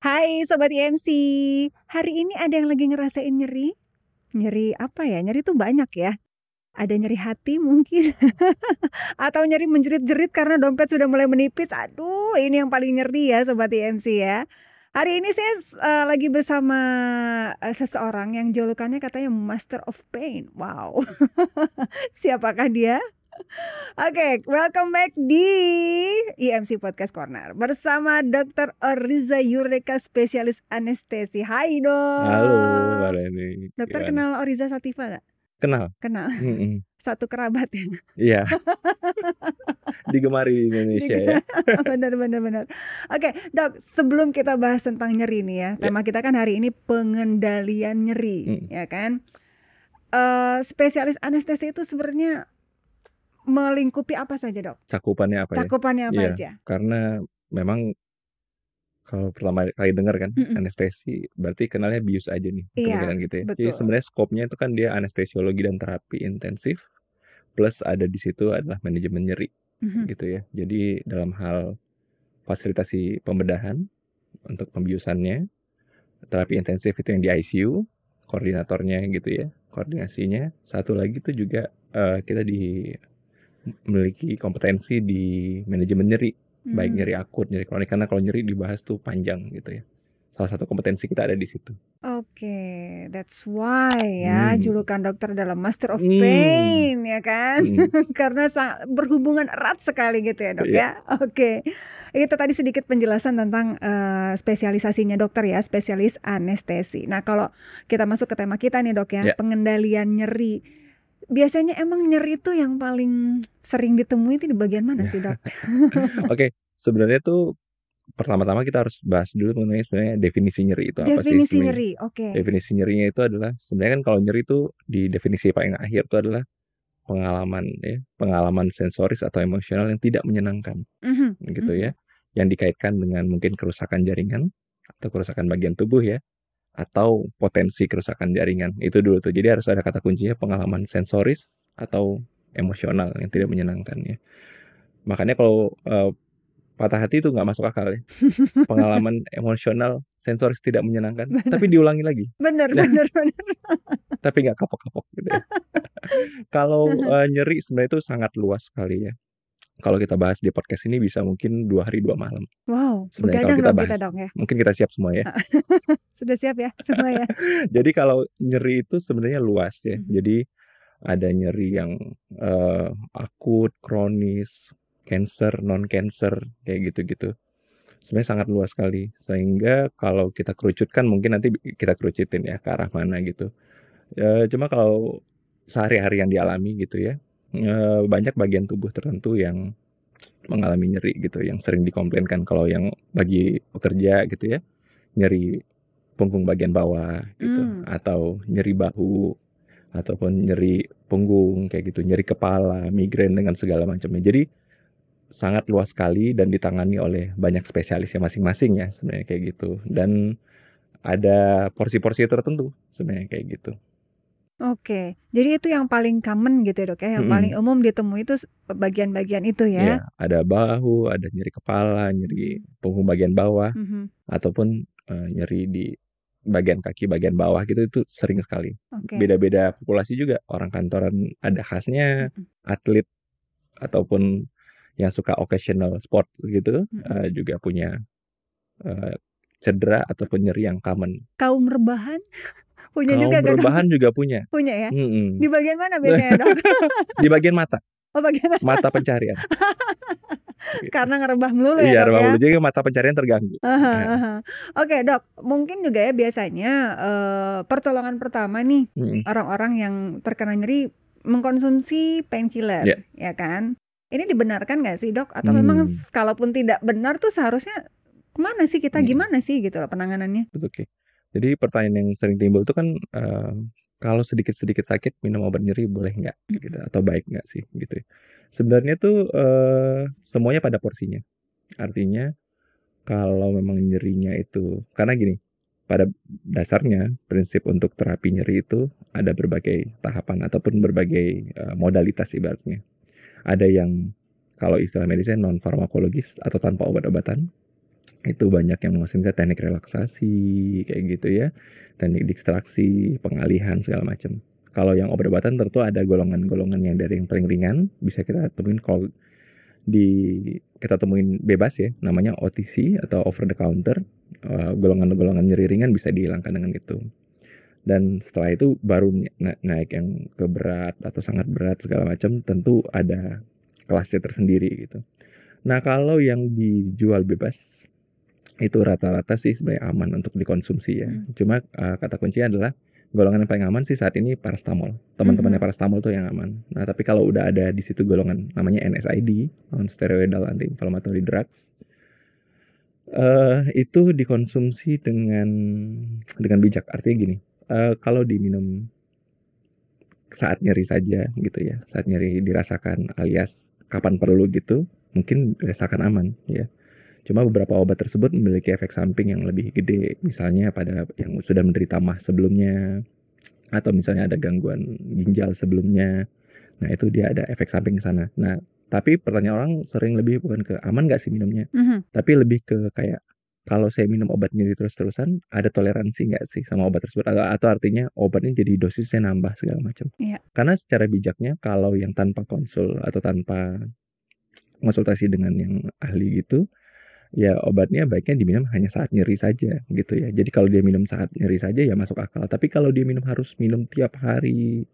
Hai Sobat IMC, hari ini ada yang lagi ngerasain nyeri? Nyeri apa ya? Nyeri tuh banyak ya. Ada nyeri hati mungkin, atau nyeri menjerit-jerit karena dompet sudah mulai menipis. Aduh, ini yang paling nyeri ya Sobat IMC ya. Hari ini saya lagi bersama seseorang yang julukannya katanya Master of Pain. Wow, siapakah dia? Oke, welcome back di IMC Podcast Corner bersama Dr. Oriza Yureka, spesialis anestesi. Hai dok. Halo Mbak Leni. Dokter Gimana? kenal Oriza Sativa gak? Kenal. Kenal. Satu kerabat ya. Iya. Digemari di Indonesia ya. Benar. Oke, dok, sebelum kita bahas tentang nyeri nih ya, tema kita kan hari ini pengendalian nyeri, ya kan? Spesialis anestesi itu sebenarnya melingkupi apa saja dok? Cakupannya apa ya? Cakupannya apa aja? Karena memang kalau pertama kali dengar kan anestesi, berarti kenalnya bius aja nih, kemungkinan gitu ya. Betul. Jadi sebenarnya skopnya itu kan dia anestesiologi dan terapi intensif, plus ada di situ adalah manajemen nyeri, gitu ya. Jadi dalam hal fasilitasi pembedahan untuk pembiusannya, terapi intensif itu yang di ICU, koordinatornya gitu ya, koordinasinya. Satu lagi tuh juga kita memiliki kompetensi di manajemen nyeri, baik nyeri akut, nyeri kronik, karena kalau nyeri dibahas tuh panjang gitu ya. Salah satu kompetensi kita ada di situ. Oke, that's why ya julukan dokter adalah Master of Pain ya kan, karena berhubungan erat sekali gitu ya dok ya. Oke, itu tadi sedikit penjelasan tentang spesialisasinya dokter ya, spesialis anestesi. Nah kalau kita masuk ke tema kita nih dok ya, pengendalian nyeri. Biasanya emang nyeri itu yang paling sering ditemui itu di bagian mana sih dok? Oke, sebenarnya tuh pertama-tama kita harus bahas dulu mengenai sebenarnya definisi nyeri itu apa sih? Definisi nyeri, oke. Definisi nyerinya itu adalah sebenarnya kan kalau nyeri itu di definisi paling akhir itu adalah pengalaman sensoris atau emosional yang tidak menyenangkan, gitu ya, yang dikaitkan dengan mungkin kerusakan jaringan atau kerusakan bagian tubuh ya, atau potensi kerusakan jaringan. Itu dulu tuh. Jadi harus ada kata kuncinya pengalaman sensoris atau emosional yang tidak menyenangkan ya. Makanya kalau patah hati itu nggak masuk akal ya. Pengalaman emosional sensoris tidak menyenangkan, tapi diulangi lagi. Bener. Tapi nggak kapok-kapok gitu ya. Kalau nyeri sebenarnya itu sangat luas sekali ya. Kalau kita bahas di podcast ini bisa mungkin 2 hari 2 malam. Wow, Sebenarnya kalau kita bahas, dong ya. mungkin kita siap semua ya. Sudah siap ya semua ya. Jadi kalau nyeri itu sebenarnya luas ya. Jadi ada nyeri yang akut, kronis, cancer, non cancer, kayak gitu-gitu. Sebenarnya sangat luas sekali. Sehingga kalau kita kerucutkan, mungkin nanti kita kerucutin ya ke arah mana gitu. Cuma kalau sehari-hari yang dialami gitu ya, banyak bagian tubuh tertentu yang mengalami nyeri gitu, yang sering dikomplainkan. Kalau yang bagi pekerja gitu ya, nyeri punggung bagian bawah gitu, atau nyeri bahu, ataupun nyeri punggung kayak gitu, nyeri kepala, migrain dengan segala macamnya. Jadi sangat luas sekali dan ditangani oleh banyak spesialisnya masing-masing ya sebenarnya kayak gitu. Dan ada porsi-porsi tertentu sebenarnya kayak gitu. Oke, jadi itu yang paling common gitu ya dok ya, yang paling umum ditemui itu bagian-bagian itu ya? Iya, ada bahu, ada nyeri kepala, nyeri punggung bagian bawah, ataupun nyeri di bagian kaki bagian bawah gitu, itu sering sekali. Beda-beda populasi juga, orang kantoran ada khasnya, atlet ataupun yang suka occasional sport gitu juga punya cedera ataupun nyeri yang common. Kaum rebahan? Punya Kaum juga kan? rebahan juga punya. Punya ya? Di bagian mana biasanya dok? Di bagian mata. Oh bagian mata pencarian. Karena ngerebah melulu ya Iya, dok rebah ya? melulu, jadi mata pencarian terganggu. Oke dok, mungkin juga ya biasanya pertolongan pertama nih orang-orang yang terkena nyeri mengkonsumsi painkiller, ya kan? Ini dibenarkan nggak sih dok? Atau memang kalaupun tidak benar tuh seharusnya kemana sih kita, gimana sih gitu loh penanganannya? Oke. Jadi pertanyaan yang sering timbul itu kan kalau sedikit-sedikit sakit minum obat nyeri boleh nggak gitu, atau baik nggak sih gitu. Sebenarnya tuh semuanya pada porsinya. Artinya kalau memang nyerinya itu, karena gini, pada dasarnya prinsip untuk terapi nyeri itu ada berbagai tahapan ataupun berbagai modalitas ibaratnya. Ada yang kalau istilah medisnya non farmakologis atau tanpa obat-obatan. Itu banyak yang misalnya teknik relaksasi kayak gitu ya, teknik distraksi, pengalihan segala macam. Kalau yang obat-obatan tentu ada golongan-golongan yang dari yang paling ringan bisa kita temuin kalau kita temuin bebas ya, namanya OTC atau over the counter. Golongan-golongan nyeri ringan bisa dihilangkan dengan itu. Dan setelah itu baru naik yang ke berat atau sangat berat segala macam, tentu ada kelasnya tersendiri gitu. Nah, kalau yang dijual bebas itu rata-rata sih sebenarnya aman untuk dikonsumsi ya. Cuma kata kuncinya adalah golongan yang paling aman sih saat ini paracetamol. Teman-temannya paracetamol tuh yang aman. Nah, tapi kalau udah ada di situ golongan namanya NSAID, non-steroidal anti-inflammatory drugs, itu dikonsumsi dengan bijak. Artinya gini, kalau diminum saat nyeri saja gitu ya, saat nyeri dirasakan alias kapan perlu gitu, mungkin dirasakan aman ya. Cuma beberapa obat tersebut memiliki efek samping yang lebih gede, misalnya pada yang sudah menderita MAH sebelumnya, atau misalnya ada gangguan ginjal sebelumnya. Nah, itu dia ada efek samping ke sana. Nah, tapi pertanyaan orang sering lebih bukan ke aman gak sih minumnya, tapi lebih ke kayak kalau saya minum obat nyeri terus-terusan, ada toleransi gak sih sama obat tersebut? Atau artinya obatnya jadi dosisnya nambah segala macam. Karena secara bijaknya kalau yang tanpa konsul atau tanpa konsultasi dengan yang ahli gitu, ya obatnya baiknya diminum hanya saat nyeri saja gitu ya. Jadi kalau dia minum saat nyeri saja ya masuk akal. Tapi kalau dia harus minum tiap hari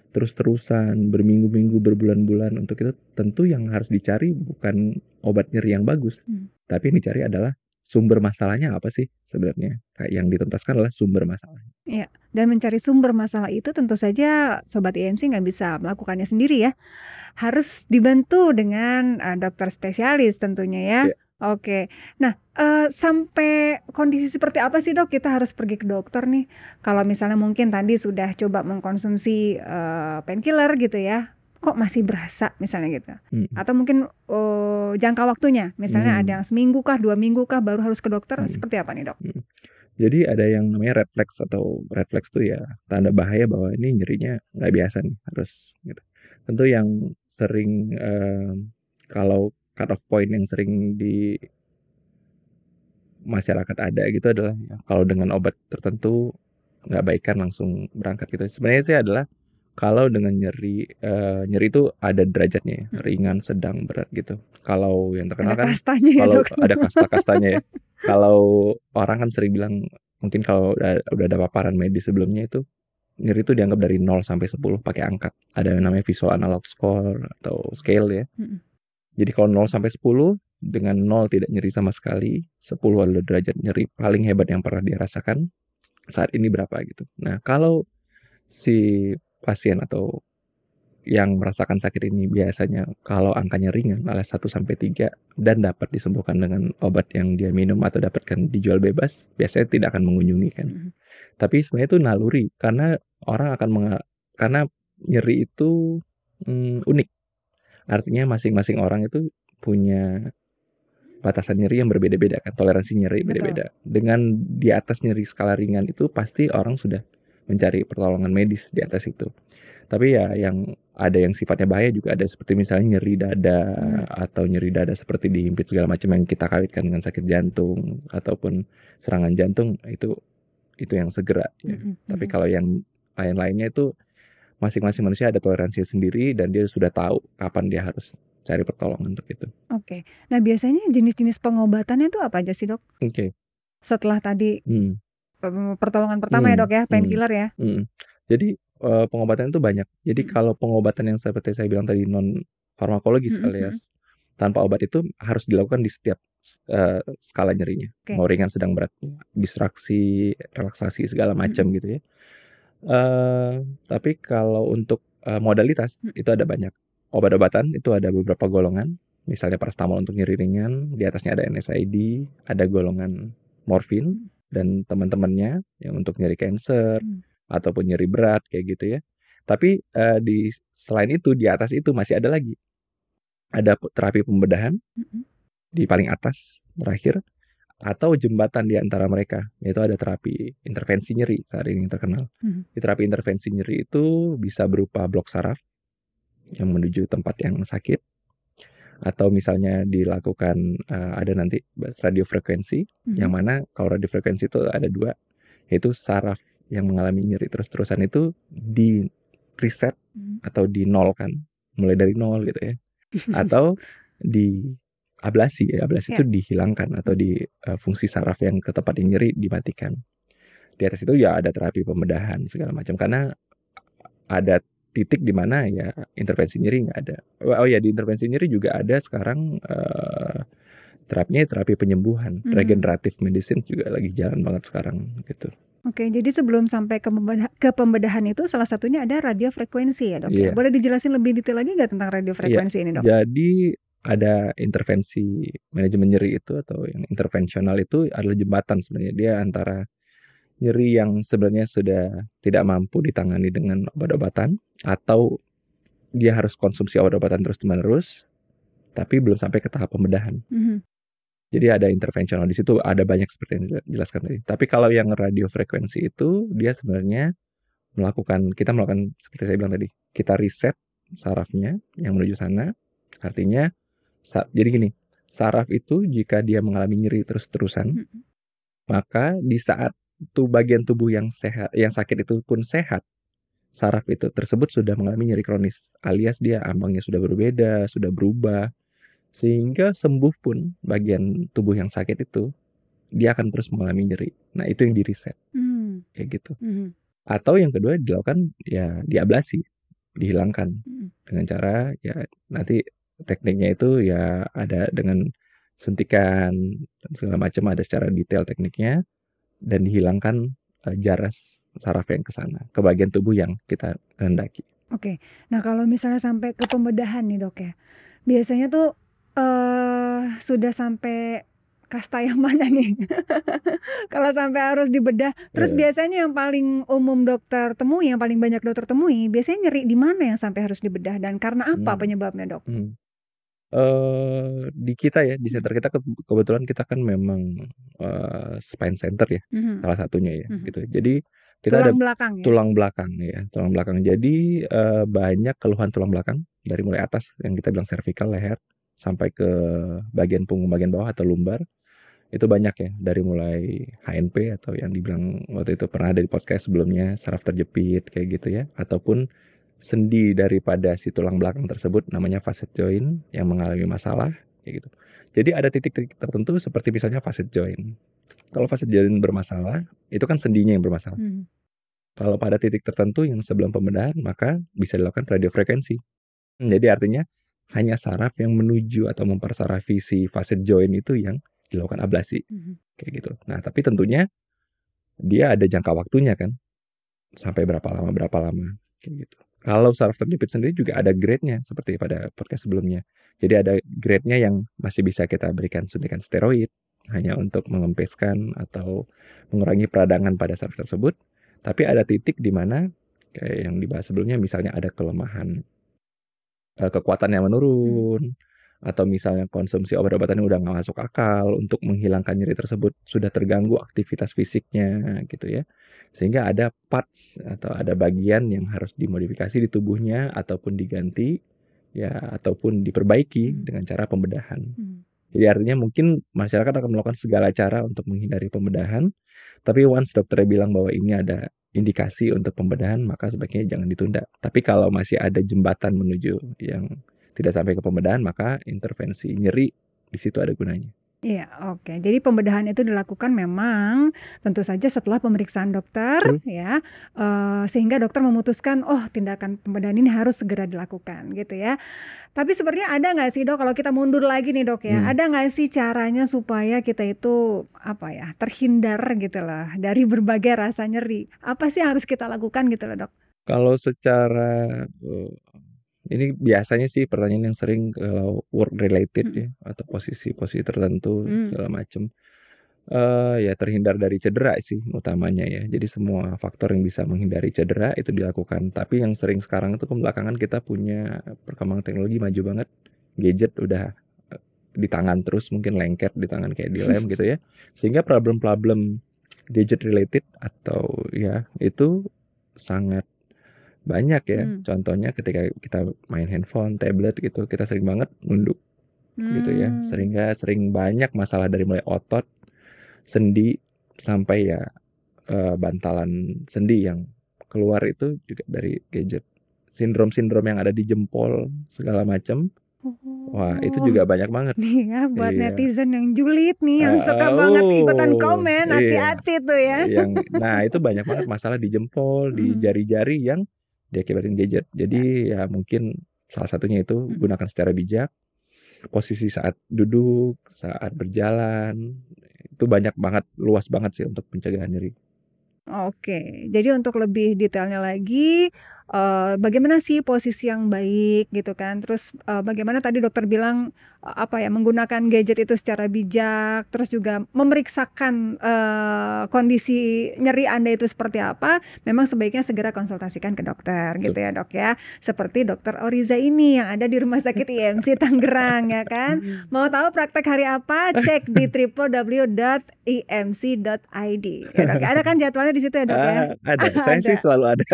terus-terusan berminggu-minggu berbulan-bulan, untuk itu tentu yang harus dicari bukan obat nyeri yang bagus, tapi yang dicari adalah sumber masalahnya apa sih sebenarnya. Kayak yang dituntaskan adalah sumber masalahnya. Iya, dan mencari sumber masalah itu tentu saja Sobat IMC nggak bisa melakukannya sendiri ya. Harus dibantu dengan dokter spesialis tentunya ya. Oke. Nah, sampai kondisi seperti apa sih dok kita harus pergi ke dokter nih? Kalau misalnya mungkin tadi sudah coba mengkonsumsi painkiller gitu ya, kok masih berasa misalnya gitu. Atau mungkin jangka waktunya, misalnya ada yang seminggu kah, 2 minggu kah baru harus ke dokter, seperti apa nih dok? Jadi ada yang namanya refleks atau refleks tuh ya tanda bahaya bahwa ini nyerinya nggak biasa nih, harus gitu. Tentu yang sering kalau cut off point yang sering di masyarakat ada gitu adalah ya, kalau dengan obat tertentu nggak baikkan langsung berangkat gitu. Sebenarnya sih adalah kalau dengan nyeri itu ada derajatnya ya, ringan, sedang, berat gitu. Kalau yang terkenal Ada kan kastanya ya, kalau dok? ada kasta-kastanya ya. Kalau orang kan sering bilang mungkin kalau udah ada paparan medis sebelumnya itu nyeri itu dianggap dari 0 sampai 10 pakai angka. Ada yang namanya visual analog score atau scale ya. Jadi kalau 0 sampai 10, dengan 0 tidak nyeri sama sekali, 10 adalah derajat nyeri paling hebat yang pernah dia rasakan, saat ini berapa gitu. Nah, kalau si pasien atau yang merasakan sakit ini biasanya kalau angkanya ringan alias 1 sampai 3 dan dapat disembuhkan dengan obat yang dia minum atau dapatkan dijual bebas, biasanya tidak akan mengunjungi kan. Tapi sebenarnya itu naluri karena orang akan karena nyeri itu unik. Artinya masing-masing orang itu punya batasan nyeri yang berbeda-beda kan, toleransi nyeri beda-beda. Dengan di atas nyeri skala ringan itu pasti orang sudah mencari pertolongan medis di atas itu. Tapi ya yang ada yang sifatnya bahaya juga ada, seperti misalnya nyeri dada atau nyeri dada seperti dihimpit segala macam yang kita kaitkan dengan sakit jantung ataupun serangan jantung, itu yang segera ya. Tapi kalau yang lain-lainnya itu masing-masing manusia ada toleransi sendiri dan dia sudah tahu kapan dia harus cari pertolongan untuk itu. Oke. Nah, biasanya jenis-jenis pengobatannya itu apa aja sih, dok? Setelah tadi pertolongan pertama ya, dok ya, painkiller ya. Jadi pengobatan itu banyak. Jadi kalau pengobatan yang seperti saya bilang tadi non farmakologis alias tanpa obat itu harus dilakukan di setiap skala nyerinya. Mau ringan, sedang, berat, distraksi, relaksasi segala macam gitu ya. Tapi kalau untuk modalitas itu ada banyak. Obat-obatan itu ada beberapa golongan. Misalnya paracetamol untuk nyeri ringan, di atasnya ada NSAID, ada golongan morfin dan teman-temannya yang untuk nyeri cancer ataupun nyeri berat kayak gitu ya. Tapi selain itu di atas itu masih ada lagi. Ada terapi pembedahan di paling atas terakhir. atau jembatan di antara mereka, yaitu ada terapi intervensi nyeri saat ini yang terkenal. Di terapi intervensi nyeri itu bisa berupa blok saraf yang menuju tempat yang sakit, atau misalnya dilakukan ada nanti radiofrekuensi, yang mana kalau radiofrekuensi itu ada 2, yaitu saraf yang mengalami nyeri terus-terusan itu di reset atau dinolkan, mulai dari 0 gitu ya, atau di ablasi itu dihilangkan atau di fungsi saraf yang ke tempat yang nyeri dimatikan. Di atas itu ya ada terapi pembedahan segala macam, karena ada titik di mana ya intervensi nyeri nggak ada. Oh ya, di intervensi nyeri juga ada sekarang terapinya terapi penyembuhan, regenerative medicine juga lagi jalan banget sekarang gitu. Oke, jadi sebelum sampai ke pembedahan itu salah satunya ada radiofrekuensi ya dok? Iya. Boleh dijelasin lebih detail lagi nggak tentang radiofrekuensi ini dok? Jadi ada intervensi manajemen nyeri itu atau yang intervensional itu adalah jembatan sebenarnya. Dia antara nyeri yang sebenarnya sudah tidak mampu ditangani dengan obat-obatan, atau dia harus konsumsi obat-obatan terus-menerus tapi belum sampai ke tahap pembedahan. Jadi ada intervensional di situ, ada banyak seperti yang dijelaskan tadi. Tapi kalau yang radiofrekuensi itu dia sebenarnya kita melakukan seperti saya bilang tadi, kita reset sarafnya yang menuju sana. Artinya jadi gini, saraf itu jika dia mengalami nyeri terus-terusan, maka di saat bagian tubuh yang sehat, yang sakit itu pun sehat, saraf itu tersebut sudah mengalami nyeri kronis, alias dia ambangnya sudah berbeda, sudah berubah, sehingga sembuh pun bagian tubuh yang sakit itu dia akan terus mengalami nyeri. Nah itu yang di reset, kayak gitu. Atau yang kedua dilakukan ya diablasi, dihilangkan dengan cara ya nanti tekniknya itu ya ada dengan suntikan dan segala macam, ada secara detail tekniknya, dan dihilangkan jaras saraf yang ke sana, ke bagian tubuh yang kita kehendaki. Oke, nah kalau misalnya sampai ke pembedahan nih dok ya, biasanya tuh sudah sampai kasta yang mana nih? Kalau sampai harus dibedah, terus biasanya yang paling umum dokter temui, yang paling banyak dokter temui, biasanya nyeri di mana yang sampai harus dibedah dan karena apa penyebabnya dok? Di kita ya, di center kita kebetulan kita kan memang spine center ya, salah satunya ya, gitu. Jadi kita tulang ada belakang ya? tulang belakang. Jadi banyak keluhan tulang belakang dari mulai atas yang kita bilang cervical, leher, sampai ke bagian punggung bagian bawah atau lumbar. Itu banyak ya, dari mulai HNP atau yang dibilang waktu itu pernah ada di podcast sebelumnya, saraf terjepit kayak gitu ya, ataupun sendi daripada si tulang belakang tersebut namanya facet joint yang mengalami masalah kayak gitu. Jadi ada titik-titik tertentu seperti misalnya facet joint. Kalau facet joint bermasalah, itu kan sendinya yang bermasalah. Kalau pada titik tertentu yang sebelum pembedahan, maka bisa dilakukan radiofrekuensi. Jadi artinya hanya saraf yang menuju atau mempersarafi si facet joint itu yang dilakukan ablasi kayak gitu. Nah tapi tentunya dia ada jangka waktunya kan, sampai berapa lama kayak gitu. Kalau saraf terjepit sendiri juga ada grade-nya seperti pada podcast sebelumnya. Jadi ada grade-nya yang masih bisa kita berikan suntikan steroid hanya untuk mengempeskan atau mengurangi peradangan pada saraf tersebut. Tapi ada titik di mana kayak yang dibahas sebelumnya, misalnya ada kelemahan, kekuatannya menurun, atau misalnya konsumsi obat-obatan udah nggak masuk akal untuk menghilangkan nyeri tersebut, sudah terganggu aktivitas fisiknya gitu ya, sehingga ada parts atau ada bagian yang harus dimodifikasi di tubuhnya ataupun diganti ya, ataupun diperbaiki dengan cara pembedahan. Jadi artinya mungkin masyarakat akan melakukan segala cara untuk menghindari pembedahan, tapi once dokternya bilang bahwa ini ada indikasi untuk pembedahan, maka sebaiknya jangan ditunda. Tapi kalau masih ada jembatan menuju yang tidak sampai ke pembedahan, maka intervensi nyeri di situ ada gunanya. Iya, oke. Jadi pembedahan itu dilakukan memang tentu saja setelah pemeriksaan dokter ya, sehingga dokter memutuskan tindakan pembedahan ini harus segera dilakukan gitu ya. Tapi sebenarnya ada nggak sih dok, kalau kita mundur lagi nih dok ya, ada nggak sih caranya supaya kita itu terhindar gitu loh dari berbagai rasa nyeri? Apa sih yang harus kita lakukan gitu loh dok? Kalau secara ini biasanya sih pertanyaan yang sering kalau work related ya, atau posisi-posisi tertentu segala macam. Ya terhindar dari cedera sih utamanya ya. Jadi semua faktor yang bisa menghindari cedera itu dilakukan. Tapi yang sering sekarang itu belakangan kita punya perkembangan teknologi maju banget. Gadget udah di tangan terus, mungkin lengket di tangan kayak dilem gitu ya. Sehingga problem-problem gadget related atau ya itu sangat banyak ya. Contohnya ketika kita main handphone, tablet gitu, kita sering banget nunduk gitu ya. Sering banyak masalah dari mulai otot, sendi sampai ya bantalan sendi yang keluar itu juga dari gadget. Sindrom-sindrom yang ada di jempol segala macam. Wah, itu juga banyak banget. Nih ya, buat Iya. netizen yang julid nih, yang suka banget ikutan komen, hati-hati tuh ya. Nah, itu banyak banget masalah di jempol, di jari-jari yang diakibatin gadget. Jadi ya mungkin salah satunya itu gunakan secara bijak. Posisi saat duduk, saat berjalan, itu banyak banget, luas banget sih untuk pencegahan nyeri. Oke, jadi untuk lebih detailnya lagi, bagaimana sih posisi yang baik gitu kan, terus bagaimana tadi dokter bilang menggunakan gadget itu secara bijak, terus juga memeriksakan kondisi nyeri Anda itu seperti apa, memang sebaiknya segera konsultasikan ke dokter gitu ya Dok ya. Seperti Dokter Oriza ini yang ada di Rumah Sakit IMC Tangerang ya kan. Mau tahu praktek hari apa? Cek di www.imc.id ya Dok. Ada kan jadwalnya di situ ya Dok ya? Ada, saya sih selalu ada.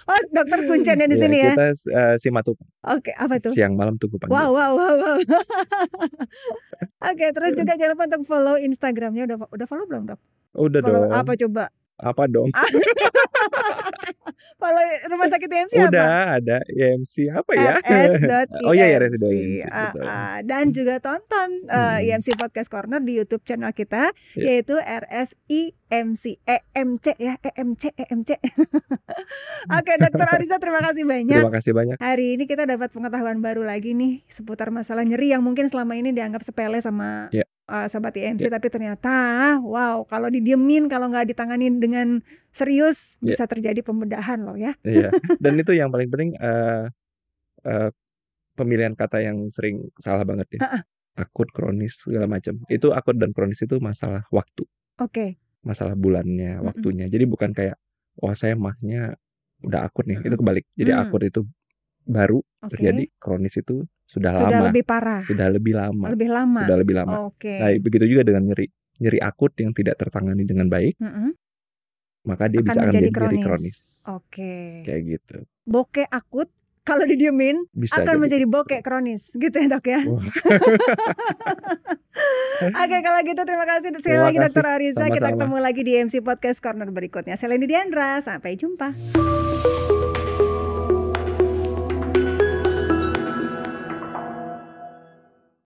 Oh, dokter kuncennya di sini ya? Kita Simatupang. Oke, apa tuh? Siang malam tunggu panggil. Wow. Oke, terus juga jangan lupa untuk follow Instagramnya. Udah follow belum Dok? Udah Follow dong. apa coba? Apa dong? Follow Rumah Sakit IMC apa? Udah ada IMC apa ya? rs.imc. Oh iya, rs.imc. Dan juga tonton IMC Podcast Corner di YouTube channel kita, yaitu RSIMC. EMC ya, EMC. Oke, Dokter Oriza, terima kasih banyak. Terima kasih banyak. Hari ini kita dapat pengetahuan baru lagi nih seputar masalah nyeri yang mungkin selama ini dianggap sepele sama sobat IMC, tapi ternyata wow, kalau didiemin, kalau nggak ditanganin dengan serius bisa terjadi pembedahan loh ya. Iya. Dan itu yang paling penting pemilihan kata yang sering salah banget ya. Akut, kronis segala macam. Itu akut dan kronis itu masalah waktu. Oke. Masalah bulannya, waktunya. Jadi bukan kayak wah saya mahnya udah akut nih. Itu kebalik. Jadi akut itu baru terjadi, kronis itu sudah lama. Lebih parah. Sudah lebih lama. Sudah lebih lama. Oke. Nah, begitu juga dengan nyeri. Nyeri akut yang tidak tertangani dengan baik. Maka dia bisa akan menjadi kronis. Oke. Kayak gitu. Bokeh akut kalau didiemin bisa akan menjadi bokeh kronis, gitu ya Dok ya. Oke, kalau gitu terima kasih sekali lagi Dokter Oriza. Kita ketemu lagi di IMC Podcast Corner berikutnya. Saya Leni Diandra, sampai jumpa.